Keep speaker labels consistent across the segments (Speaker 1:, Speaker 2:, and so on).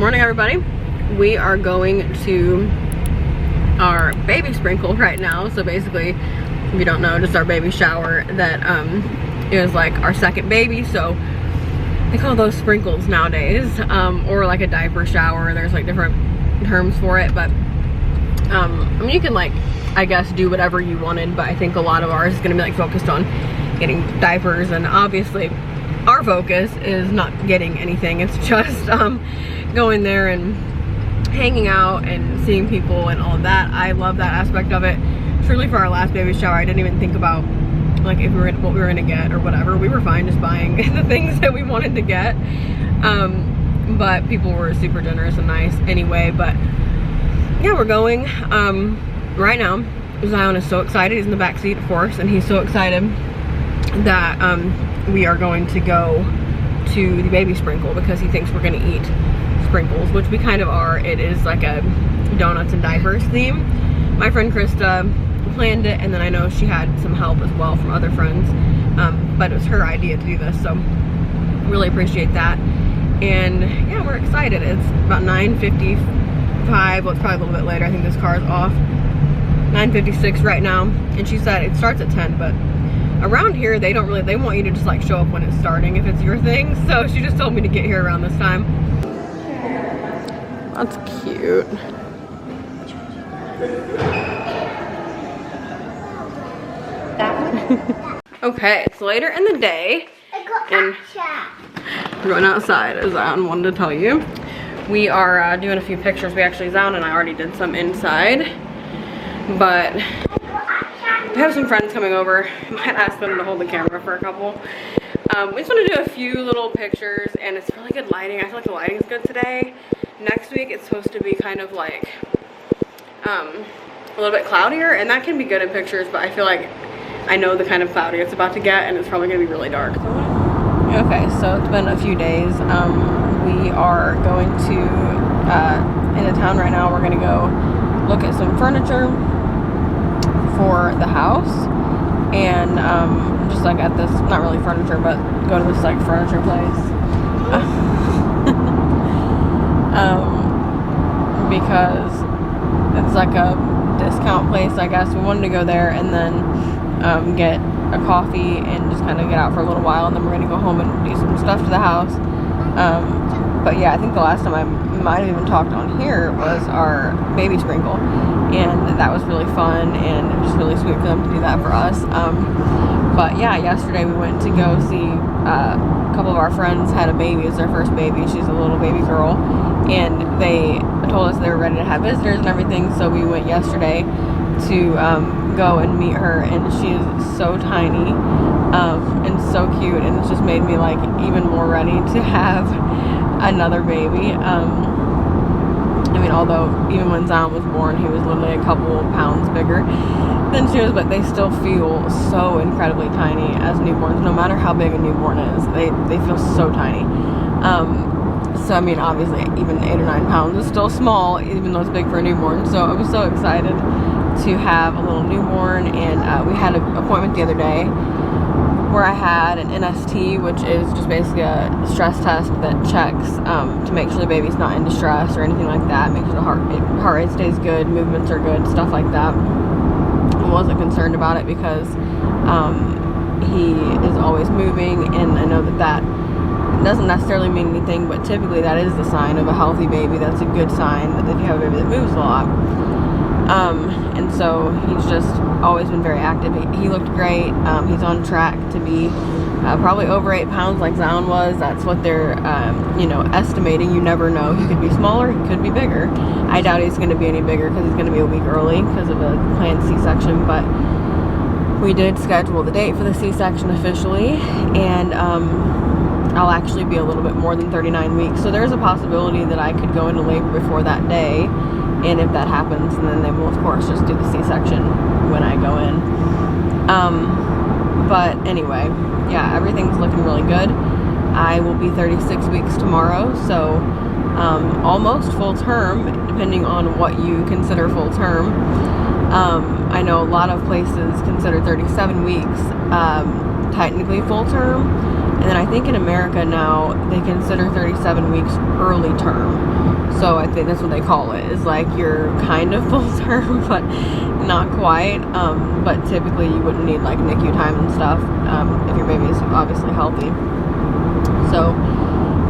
Speaker 1: Morning, everybody. We are going to our baby sprinkle right now. So basically, if you don't know, just our baby shower that is like our second baby. So they call those sprinkles nowadays, or like a diaper shower. There's like different terms for it, but I mean, you can like, I guess, do whatever you wanted, but I think a lot of ours is gonna be like focused on getting diapers, and obviously our focus is not getting anything. It's just going there and hanging out and seeing people and all of that. I love that aspect of it. Truly, for our last baby shower, I didn't even think about like if we were what we were gonna get or whatever. We were fine just buying the things that we wanted to get, but people were super generous and nice anyway. But yeah, we're going right now. Zion is so excited. He's in the back seat, of course, and he's so excited that we are going to go to the baby sprinkle because he thinks we're going to eat sprinkles, which we kind of are. It is like a donuts and diapers theme. My friend Krista planned it, and then I know she had some help as well from other friends, but it was her idea to do this, so really appreciate that. And yeah, we're excited. It's about 9:55. Well, it's probably a little bit later. I think this car is off. 9:56 right now, and she said it starts at 10, but around here they want you to just like show up when it's starting if it's your thing. So she just told me to get here around this time. That's cute. Okay, it's later in the day and we're going outside, as Zion wanted to tell you. We are doing a few pictures. We actually, Zion and I already did some inside, but we have some friends coming over. I might ask them to hold the camera for a couple. We just want to do a few little pictures, and it's really good lighting. I feel like the lighting is good today. Next week it's supposed to be kind of like a little bit cloudier, and that can be good in pictures, but I feel like I know the kind of cloudy it's about to get, and it's probably going to be really dark. Okay, so it's been a few days. We are going to into town right now. We're going to go look at some furniture for the house, and just like at this, not really furniture, but go to this like furniture place because it's like a discount place, I guess. We wanted to go there and then get a coffee and just kind of get out for a little while, and then we're gonna go home and do some stuff to the house. But yeah, I think the last time I might have even talked on here was our baby sprinkle, and that was really fun, and it was really sweet for them to do that for us. But yeah, yesterday we went to go see a couple of our friends had a baby. It's their first baby. She's a little baby girl, and they told us they were ready to have visitors and everything, so we went yesterday to go and meet her, and she is so tiny and so cute, and it's just made me like even more ready to have another baby. I mean, although even when Zion was born, he was literally a couple pounds bigger than she was, but they still feel so incredibly tiny as newborns. No matter how big a newborn is, they feel so tiny. So I mean, obviously even 8 or 9 pounds is still small, even though it's big for a newborn. So I was so excited to have a little newborn, and we had an appointment the other day where I had an NST, which is just basically a stress test that checks to make sure the baby's not in distress or anything like that, make sure the heart rate stays good, movements are good, stuff like that. I wasn't concerned about it because he is always moving, and I know that doesn't necessarily mean anything, but typically that is the sign of a healthy baby. That's a good sign that if you have a baby that moves a lot. And so he's just always been very active. He looked great. He's on track to be probably over 8 pounds like Zion was. That's what they're estimating. You never know. He could be smaller, he could be bigger. I doubt he's going to be any bigger because he's going to be a week early because of a planned C-section, but we did schedule the date for the C-section officially, and I'll actually be a little bit more than 39 weeks, so there's a possibility that I could go into labor before that day. And if that happens, then they will of course just do the C-section when I go in. But anyway, yeah, everything's looking really good. I will be 36 weeks tomorrow, so almost full term, depending on what you consider full term. I know a lot of places consider 37 weeks technically full term, and then I think in America now they consider 37 weeks early term. So I think that's what they call it, is like you're kind of full term, but not quite. But typically you wouldn't need like NICU time and stuff if your baby is obviously healthy. So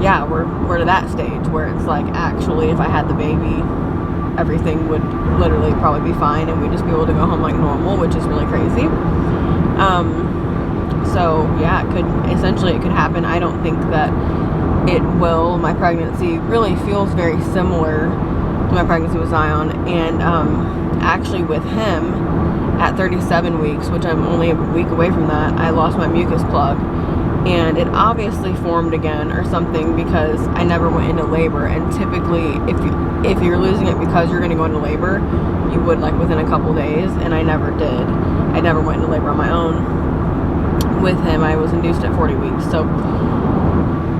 Speaker 1: yeah, we're to that stage where it's like, actually, if I had the baby, everything would literally probably be fine and we'd just be able to go home like normal, which is really crazy. So yeah, it could happen. I don't think that it will. My pregnancy really feels very similar to my pregnancy with Zion, and actually with him at 37 weeks, which I'm only a week away from that, I lost my mucus plug, and it obviously formed again or something because I never went into labor. And typically if you're losing it because you're going to go into labor, you would like within a couple days, and I never did. I never went into labor on my own. With him, I was induced at 40 weeks. So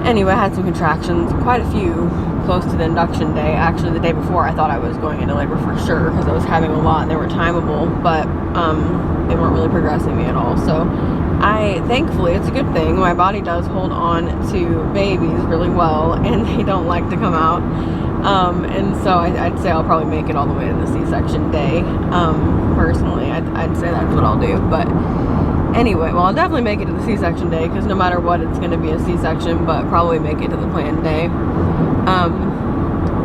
Speaker 1: anyway, I had some contractions, quite a few, close to the induction day. Actually, the day before, I thought I was going into labor for sure because I was having a lot and they were timeable, but they weren't really progressing me at all. So thankfully, it's a good thing, my body does hold on to babies really well, and they don't like to come out. And so I'd say I'll probably make it all the way to the C-section day. Personally, I'd say that's what I'll do. But anyway, well, I'll definitely make it to the C-section day because no matter what, it's going to be a C-section, but probably make it to the planned day.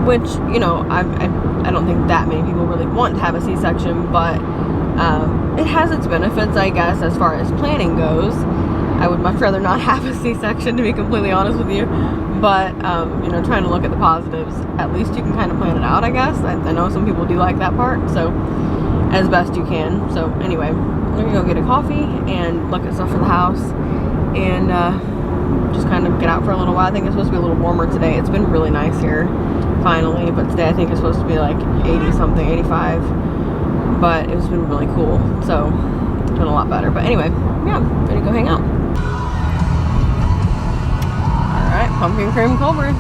Speaker 1: Which, you know, I don't think that many people really want to have a C-section, but it has its benefits, I guess, as far as planning goes. I would much rather not have a C-section, to be completely honest with you. But, you know, trying to look at the positives, at least you can kind of plan it out, I guess. I know some people do like that part, so as best you can. So anyway, I'm gonna go get a coffee and look at stuff for the house and just kind of get out for a little while. I think it's supposed to be a little warmer today. It's been really nice here, finally, but today I think it's supposed to be like 80 something, 85, but it's been really cool, so it's been a lot better. But anyway, yeah, I'm gonna go hang out. Alright, pumpkin cream cold brew.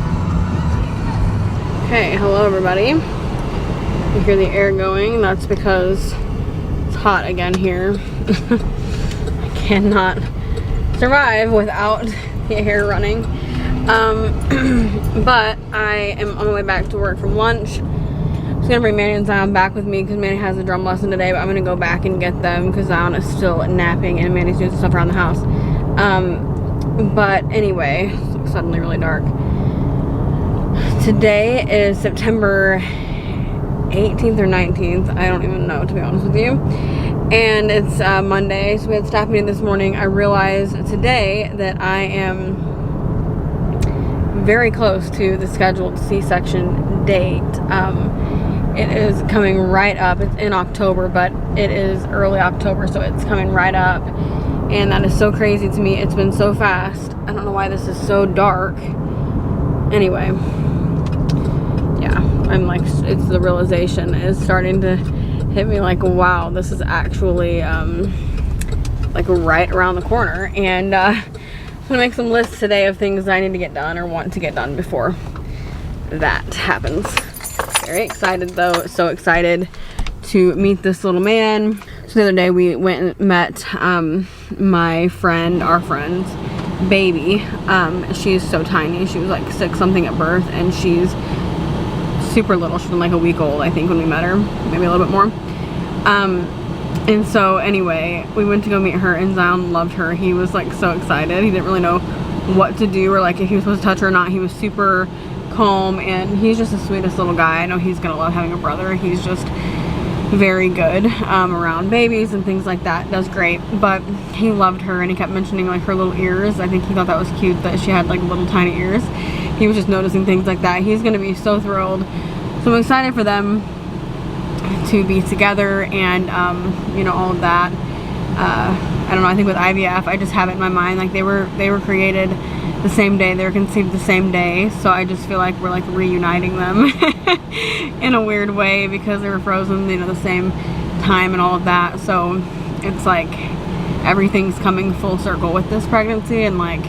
Speaker 1: Okay, hello everybody. You hear the air going, that's because it's hot again here. I cannot survive without the air running. But I am on my way back to work from lunch. I'm just gonna bring Manny and Zion back with me because Manny has a drum lesson today, but I'm gonna go back and get them because Zion is still napping and Manny's doing some stuff around the house. But anyway, it's suddenly really dark. Today is September 18th or 19th. I don't even know, to be honest with you. And it's Monday, so we had staff meeting this morning. I realized today that I am very close to the scheduled C-section date. It is coming right up. It's in October, but it is early October, so it's coming right up. And that is so crazy to me. It's been so fast. I don't know why this is so dark. Anyway, yeah, I'm like, it's the realization is starting to hit me like, wow, this is actually like right around the corner. And I'm gonna make some lists today of things I need to get done or want to get done before that happens. Very excited though, so excited to meet this little man. So the other day we went and met my friend, our friend's baby. She's so tiny. She was like 6 something at birth, and she's super little. She's been like a week old, I think, when we met her, maybe a little bit more. And so anyway, we went to go meet her, and Zion loved her. He was like so excited. He didn't really know what to do or like if he was supposed to touch her or not. He was super calm, and he's just the sweetest little guy. I know he's gonna love having a brother. He's just very good around babies and things like that. Does great. But he loved her, and he kept mentioning like her little ears. I think he thought that was cute that she had like little tiny ears. He was just noticing things like that. He's gonna be so thrilled. So I'm excited for them to be together and you know, all of that. I don't know, I think with IVF, I just have it in my mind like they were created the same day, they were conceived the same day, so I just feel like we're like reuniting them in a weird way because they were frozen, you know, the same time and all of that. So it's like everything's coming full circle with this pregnancy, and like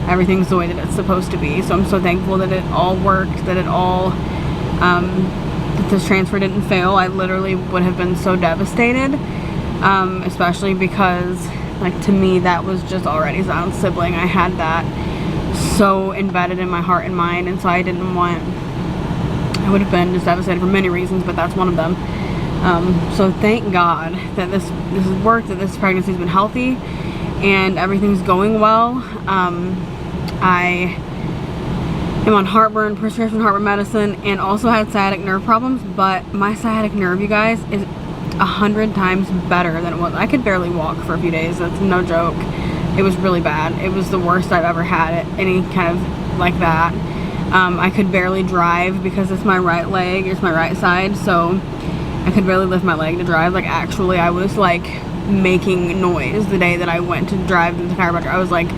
Speaker 1: everything's the way that it's supposed to be. So I'm so thankful that it all worked, that it all that this transfer didn't fail. I literally would have been so devastated, especially because like to me that was just already Zion's sibling. I had that so embedded in my heart and mind, and so I didn't want I would have been just devastated for many reasons, but that's one of them. So thank God that this has worked, that this pregnancy's been healthy, and everything's going well. I am on heartburn, prescription heartburn medicine, and also had sciatic nerve problems, but my sciatic nerve, you guys, is 100 times better than it was. I could barely walk for a few days. That's no joke. It was really bad. It was the worst I've ever had it, any kind of like that. I could barely drive because it's my right leg, it's my right side, so I could barely lift my leg to drive. Like, actually, I was like making noise the day that I went to drive to the chiropractor. I was like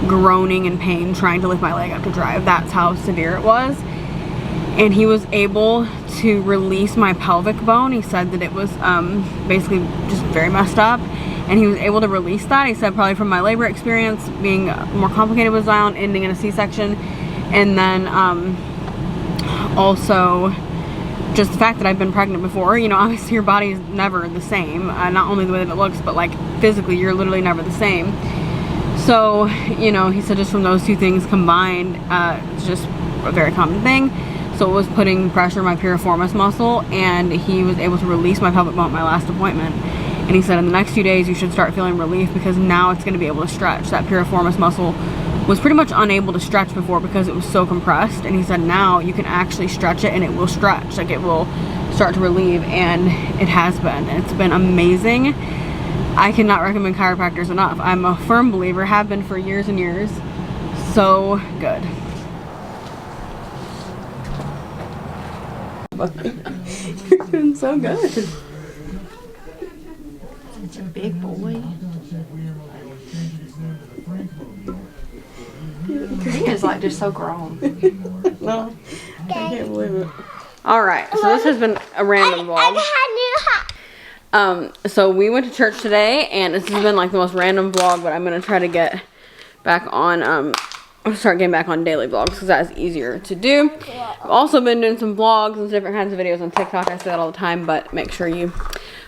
Speaker 1: groaning in pain trying to lift my leg up to drive. That's how severe it was. And he was able to release my pelvic bone. He said that it was basically just very messed up, and he was able to release that. He said probably from my labor experience being more complicated with Zion, ending in a C-section, and then also just the fact that I've been pregnant before. You know, obviously your body is never the same, not only the way that it looks, but like physically you're literally never the same. So, you know, he said just from those two things combined, it's just a very common thing. So it was putting pressure on my piriformis muscle, and he was able to release my pelvic bone at my last appointment. And he said in the next few days you should start feeling relief, because now it's going to be able to stretch. That piriformis muscle was pretty much unable to stretch before because it was so compressed, and he said now you can actually stretch it and it will stretch, like it will start to relieve, and it has been. It's been amazing. I cannot recommend chiropractors enough. I'm a firm believer, have been for years and years. So good. You're doing so good.
Speaker 2: Such a big boy. He is like just so grown.
Speaker 1: No, I can't believe it. Alright, so this has been a random vlog. So we went to church today, and this has been like the most random vlog, but I'm going to try to get back on, I'll start getting back on daily vlogs because that is easier to do. I've also been doing some vlogs and different kinds of videos on TikTok. I say that all the time, but make sure you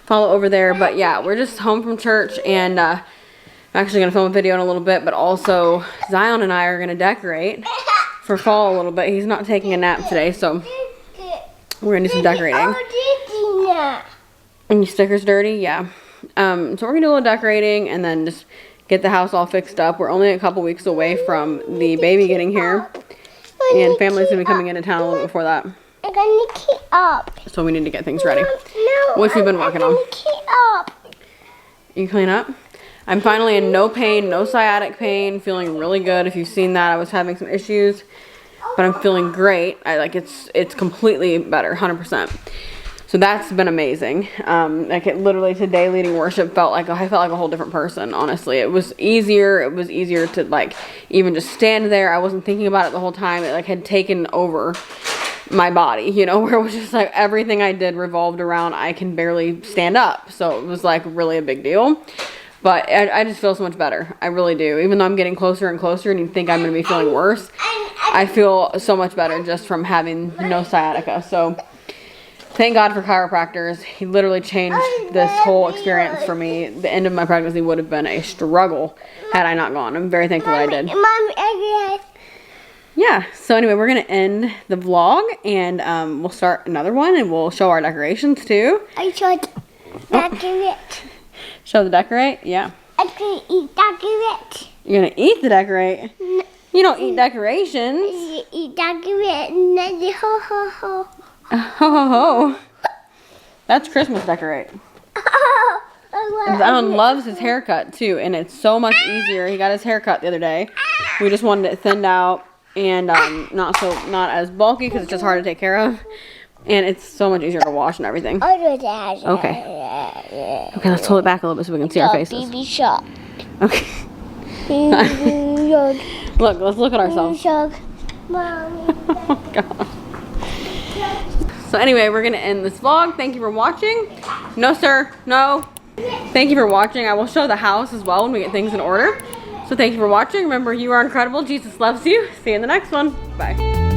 Speaker 1: follow over there. But yeah, we're just home from church, and I'm actually going to film a video in a little bit, but also Zion and I are going to decorate for fall a little bit. He's not taking a nap today, so we're going to do some decorating. And your sticker's dirty? Yeah. So we're going to do a little decorating and then just get the house all fixed up. We're only a couple weeks away from the baby getting here, and family's going to be coming into town a little bit before that.
Speaker 3: I'm going to keep up.
Speaker 1: So we need to get things ready, which we've been working on. You clean up? I'm finally in no pain, no sciatic pain, feeling really good. If you've seen that, I was having some issues, but I'm feeling great. It's completely better, 100%. So that's been amazing. Like it literally today leading worship I felt like a whole different person, honestly. It was easier to like even just stand there. I wasn't thinking about it the whole time. It like had taken over my body, you know, where it was just like everything I did revolved around I can barely stand up. So it was like really a big deal. But I just feel so much better. I really do. Even though I'm getting closer and closer and you think I'm going to be feeling worse, I feel so much better just from having no sciatica. So thank God for chiropractors. He literally changed this whole experience for me. The end of my pregnancy would have been a struggle had I not gone. I'm very thankful that I did. Yeah, so anyway, we're going to end the vlog, and we'll start another one, and we'll show our decorations too.
Speaker 3: I should decorate.
Speaker 1: Show the decorate? Yeah.
Speaker 3: I'm going to eat decorate.
Speaker 1: You're going to eat the decorate? You don't eat decorations.
Speaker 3: Eat decorate and then ho ho ho.
Speaker 1: Ho ho ho. That's Christmas decorate. Zion loves his haircut too, and it's so much easier. He got his haircut the other day. We just wanted it thinned out and not as bulky because it's just hard to take care of, and it's so much easier to wash and everything. Okay, let's hold it back a little bit so we can see our faces.
Speaker 3: Baby shark.
Speaker 1: Okay. Look, let's look at ourselves.
Speaker 3: Shark.
Speaker 1: Oh God. So anyway, we're gonna end this vlog. Thank you for watching. No sir, no. Thank you for watching. I will show the house as well when we get things in order. So thank you for watching. Remember, you are incredible. Jesus loves you. See you in the next one. Bye.